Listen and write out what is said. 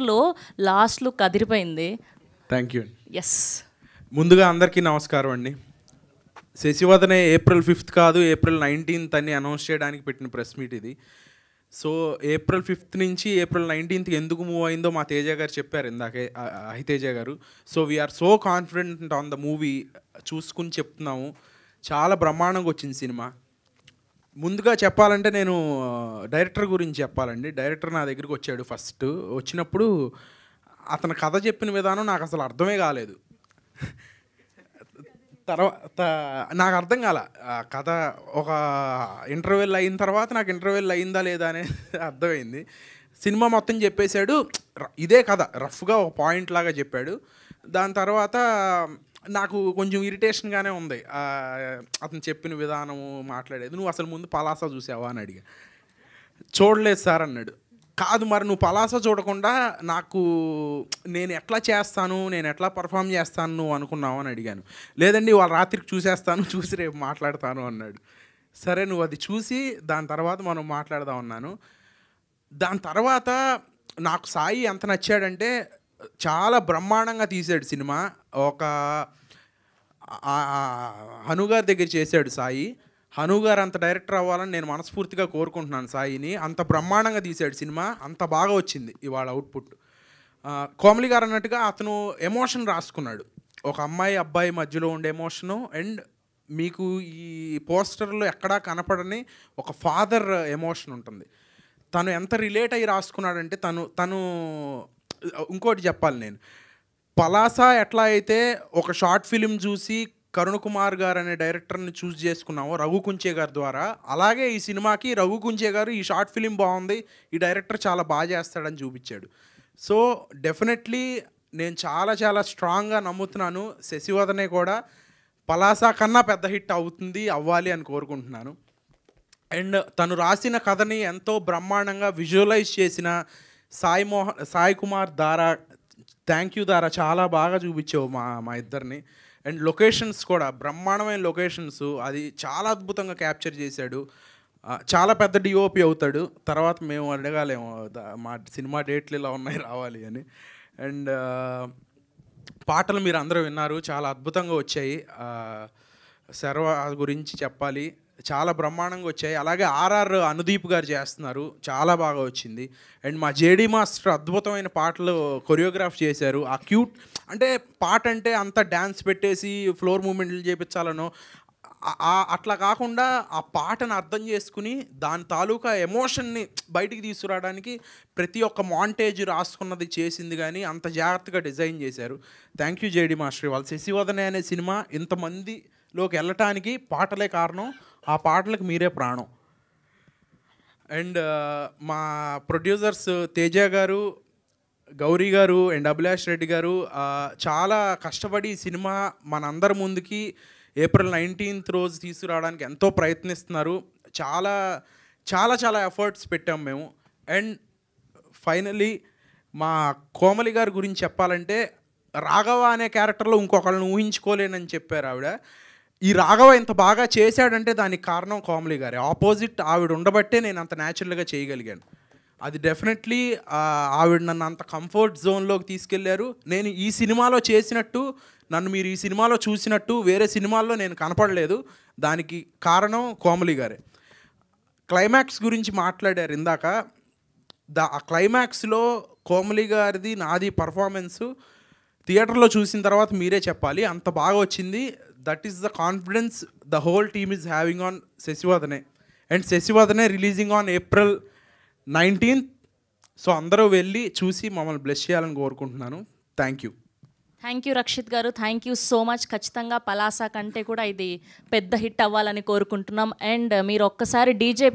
లో last look అదిరిపోయింది. Thank you. Yes, ముందుగా అందరికీ నమస్కారం అండి. శశివదనే April 5th కాదు, April 19th అని అనౌన్స్ చేయడానికి పెట్టిన ప్రెస్ మీట్ ఇది. సో April 5th నుంచి April 19th ఎందుకు మూవ్ అయిందో మా తేజ గారు చెప్పారు ఇందాకే, అహితేజ గారు. So we are so confident on the movie, చూసుకుని చెప్తున్నాము. చాలా బ్రహ్మాండంగా వచ్చింది సినిమా. ముందుగా చెప్పాలంటే నేను డైరెక్టర్ గురించి చెప్పాలండి. డైరెక్టర్ నా దగ్గరికి వచ్చాడు. ఫస్ట్ వచ్చినప్పుడు అతను కథ చెప్పిన విధానం నాకు అసలు అర్థమే కాలేదు. తర్వాత నాకు అర్థం కాల కథ. ఒక ఇంటర్వెల్ అయిన తర్వాత నాకు ఇంటర్వెల్ అయిందా లేదా అనేది అర్థమైంది. సినిమా మొత్తం చెప్పేశాడు. ఇదే కథ రఫ్గా ఒక పాయింట్ లాగా చెప్పాడు. దాని తర్వాత నాకు కొంచెం ఇరిటేషన్గానే ఉంది అతను చెప్పిన విధానము, మాట్లాడేది. నువ్వు అసలు ముందు పలాస చూసావా అని అడిగా. చూడలేదు సార్ అన్నాడు. కాదు మరి నువ్వు పలాస చూడకుండా నాకు నేను ఎట్లా చేస్తాను, నేను ఎట్లా పర్ఫామ్ చేస్తాను నువ్వు అనుకున్నావు అని అడిగాను. లేదండి వాళ్ళ రాత్రికి చూసేస్తాను, చూసి రేపు మాట్లాడతాను అన్నాడు. సరే నువ్వు అది చూసి దాని తర్వాత మనం మాట్లాడదాం అన్నాను. దాని తర్వాత నాకు సాయి ఎంత నచ్చాడంటే చాలా బ్రహ్మాండంగా తీసాడు సినిమా. ఒక హనుగారి దగ్గర చేశాడు సాయి. హనుగారు అంత డైరెక్టర్ అవ్వాలని నేను మనస్ఫూర్తిగా కోరుకుంటున్నాను సాయిని. అంత బ్రహ్మాండంగా తీశాడు సినిమా, అంత బాగా వచ్చింది ఇవాళ అవుట్పుట్. కోమలి గారు అన్నట్టుగా అతను ఎమోషన్ రాసుకున్నాడు, ఒక అమ్మాయి అబ్బాయి మధ్యలో ఉండే ఎమోషను. అండ్ మీకు ఈ పోస్టర్లో ఎక్కడా కనపడని ఒక ఫాదర్ ఎమోషన్ ఉంటుంది. తను ఎంత రిలేట్ అయ్యి రాసుకున్నాడంటే తను ఇంకోటి చెప్పాలి, నేను పలాస ఎట్లా అయితే ఒక షార్ట్ ఫిలిం చూసి కరుణ్ కుమార్ గారు అనే డైరెక్టర్ని చూస్ చేసుకున్నామో రఘు కుంచే గారి ద్వారా, అలాగే ఈ సినిమాకి రఘు కుంచే గారు ఈ షార్ట్ ఫిలిం బాగుంది, ఈ డైరెక్టర్ చాలా బాగా చేస్తాడని చూపించాడు. సో డెఫినెట్లీ నేను చాలా చాలా స్ట్రాంగ్గా నమ్ముతున్నాను శశివదనే కూడా పలాస కన్నా పెద్ద హిట్ అవ్వాలి అని కోరుకుంటున్నాను. అండ్ తను రాసిన కథని ఎంతో బ్రహ్మాండంగా విజువలైజ్ చేసిన సాయి కుమార్ దారా, థ్యాంక్ యూ దారా, చాలా బాగా చూపించావు మా ఇద్దరిని. అండ్ లొకేషన్స్ కూడా బ్రహ్మాండమైన లొకేషన్స్, అది చాలా అద్భుతంగా క్యాప్చర్ చేశాడు. చాలా పెద్ద డిఓపి అవుతాడు. తర్వాత మేము అడగాలేము మా సినిమా డేట్లు ఇలా ఉన్నాయి రావాలి అని. అండ్ పాటలు మీరు అందరూ విన్నారు, చాలా అద్భుతంగా వచ్చాయి. శర్వ గురించి చెప్పాలి, చాలా బ్రహ్మాండంగా వచ్చాయి. అలాగే ఆర్ఆర్ అనుదీప్ గారు చేస్తున్నారు, చాలా బాగా వచ్చింది. అండ్ మా జేడీ మాస్టర్ అద్భుతమైన పాటలు కొరియోగ్రాఫ్ చేశారు. ఆ క్యూట్ అంటే పాట అంటే అంత డ్యాన్స్ పెట్టేసి ఫ్లోర్ మూమెంట్లు చేయించాలనో అట్లా కాకుండా ఆ పాటను అర్థం చేసుకుని దాని తాలూకా ఎమోషన్ని బయటికి తీసుకురావడానికి ప్రతి ఒక్క మాంటేజ్ రాసుకున్నది చేసింది, కానీ అంత జాగ్రత్తగా డిజైన్ చేశారు. Thank you JD master. వాళ్ళు శశివదనే అనే సినిమా ఇంతమందిలోకి వెళ్ళటానికి పాటలే కారణం, ఆ పాటలకు మీరే ప్రాణం. అండ్ మా ప్రొడ్యూసర్స్ తేజ గారు, గౌరీ గారు అండ్ అభిలాష్ రెడ్డి గారు చాలా కష్టపడి ఈ సినిమా మనందరి ముందుకి April 19th రోజు తీసుకురావడానికి ఎంతో ప్రయత్నిస్తున్నారు. చాలా చాలా చాలా ఎఫర్ట్స్ పెట్టాం మేము. అండ్ ఫైనలీ మా కోమలి గారి గురించి చెప్పాలంటే, రాఘవ అనే క్యారెక్టర్లో ఇంకొకళ్ళని ఊహించుకోలేనని చెప్పారు ఆవిడ. ఈ రాఘవ ఇంత బాగా చేశాడంటే దానికి కారణం కోమలి గారే. ఆపోజిట్ ఆవిడ ఉండబట్టే నేను అంత న్యాచురల్గా చేయగలిగాను. అది డెఫినెట్లీ ఆవిడ నన్ను అంత కంఫర్ట్ జోన్లోకి తీసుకెళ్లారు. నేను ఈ సినిమాలో చేసినట్టు, నన్ను మీరు ఈ సినిమాలో చూసినట్టు వేరే సినిమాల్లో నేను కనపడలేదు. దానికి కారణం కోమలి గారే. క్లైమాక్స్ గురించి మాట్లాడారు ఇందాక. ఆ క్లైమాక్స్లో కోమలి గారిది నాది పర్ఫార్మెన్సు థియేటర్లో చూసిన తర్వాత మీరే చెప్పాలి, అంత బాగా వచ్చింది. That is the confidence the whole team is having on Sashivadane. And Sashivadane releasing on April 19th. So అందరూ వెళ్ళి చూసి మమ్మల్ని బ్లెస్ చేయాలని కోరుకుంటున్నాను. Thank you. Thank you Rakshit garu, thank you so much. ఖచ్చితంగా పలాస కంటే కూడా ఇది పెద్ద హిట్ అవ్వాలని కోరుకుంటున్నాం. అండ్ మీరు ఒక్కసారి డీజే